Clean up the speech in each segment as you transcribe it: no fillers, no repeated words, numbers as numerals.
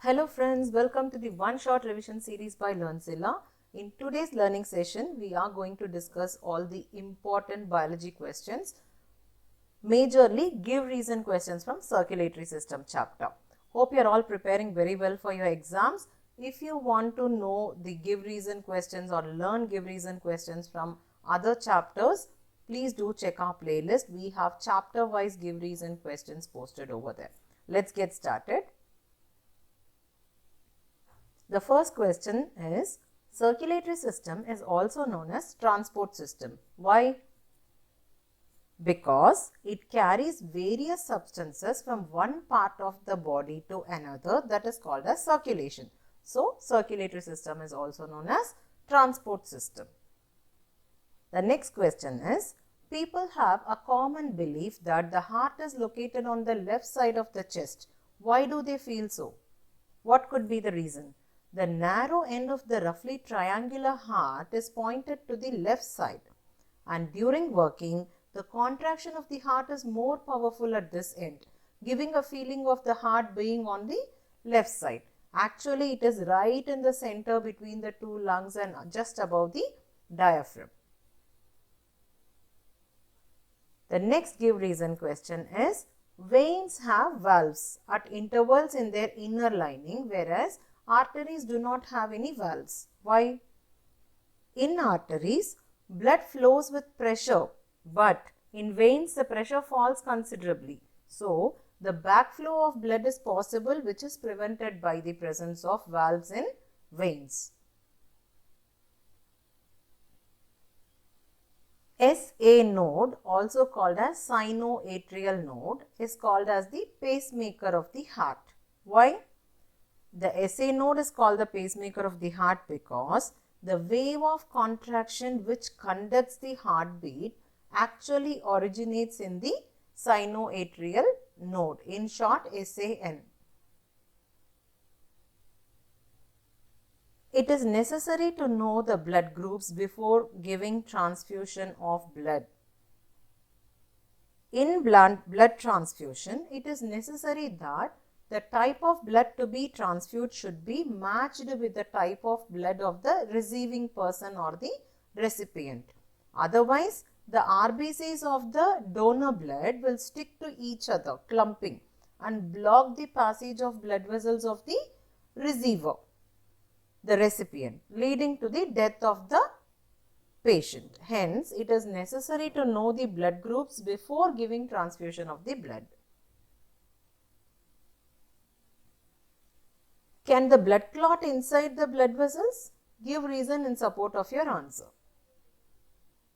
Hello friends, welcome to the one shot revision series by LearnZilla. In today's learning session, we are going to discuss all the important biology questions, majorly give reason questions from circulatory system chapter. Hope you are all preparing very well for your exams. If you want to know the give reason questions or learn give reason questions from other chapters, please do check our playlist. We have chapter wise give reason questions posted over there. Let's get started. The first question is, circulatory system is also known as transport system. Why? Because it carries various substances from one part of the body to another, that is called as circulation. So, circulatory system is also known as transport system. The next question is, people have a common belief that the heart is located on the left side of the chest. Why do they feel so? What could be the reason? The narrow end of the roughly triangular heart is pointed to the left side, and during working, the contraction of the heart is more powerful at this end, giving a feeling of the heart being on the left side. Actually, it is right in the center between the two lungs and just above the diaphragm. The next give reason question is, veins have valves at intervals in their inner lining, whereas arteries do not have any valves. Why? In arteries, blood flows with pressure, but in veins the pressure falls considerably. So, the backflow of blood is possible, which is prevented by the presence of valves in veins. SA node, also called as sinoatrial node, is called as the pacemaker of the heart. Why? The SA node is called the pacemaker of the heart because the wave of contraction which conducts the heartbeat actually originates in the sinoatrial node, in short SAN. It is necessary to know the blood groups before giving transfusion of blood. In blood transfusion, it is necessary that the type of blood to be transfused should be matched with the type of blood of the receiving person or the recipient. Otherwise, the RBCs of the donor blood will stick to each other, clumping, and block the passage of blood vessels of the receiver, the recipient, leading to the death of the patient. Hence, it is necessary to know the blood groups before giving transfusion of the blood. Can the blood clot inside the blood vessels? Give reason in support of your answer.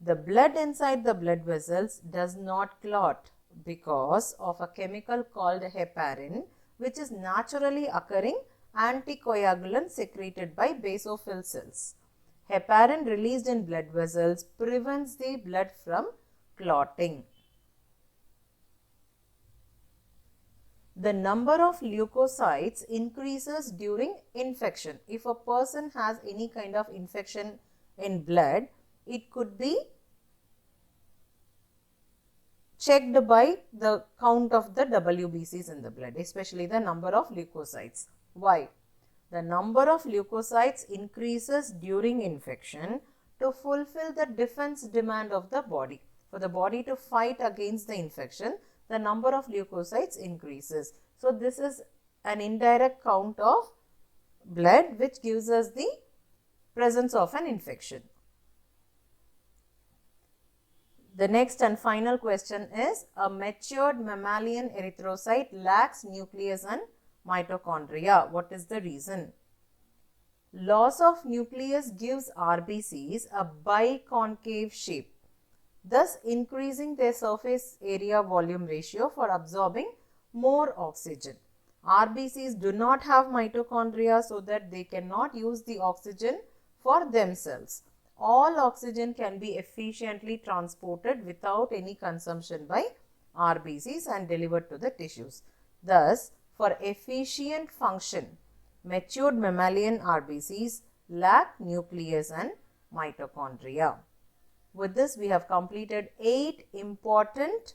The blood inside the blood vessels does not clot because of a chemical called heparin, which is naturally occurring anticoagulant secreted by basophil cells. Heparin released in blood vessels prevents the blood from clotting. The number of leucocytes increases during infection. If a person has any kind of infection in blood, it could be checked by the count of the WBCs in the blood, especially the number of leukocytes. Why? The number of leukocytes increases during infection to fulfill the defense demand of the body. For the body to fight against the infection, the number of leukocytes increases. So, this is an indirect count of blood which gives us the presence of an infection. The next and final question is, a matured mammalian erythrocyte lacks nucleus and mitochondria. What is the reason? Loss of nucleus gives RBCs a biconcave shape, thus increasing their surface area volume ratio for absorbing more oxygen. RBCs do not have mitochondria, so that they cannot use the oxygen for themselves. All oxygen can be efficiently transported without any consumption by RBCs and delivered to the tissues. Thus, for efficient function, matured mammalian RBCs lack nucleus and mitochondria. With this, we have completed 8 important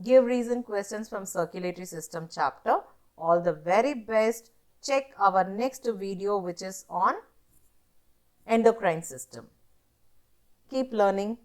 give reason questions from circulatory system chapter. all the very best. Check our next video, which is on endocrine system. Keep learning.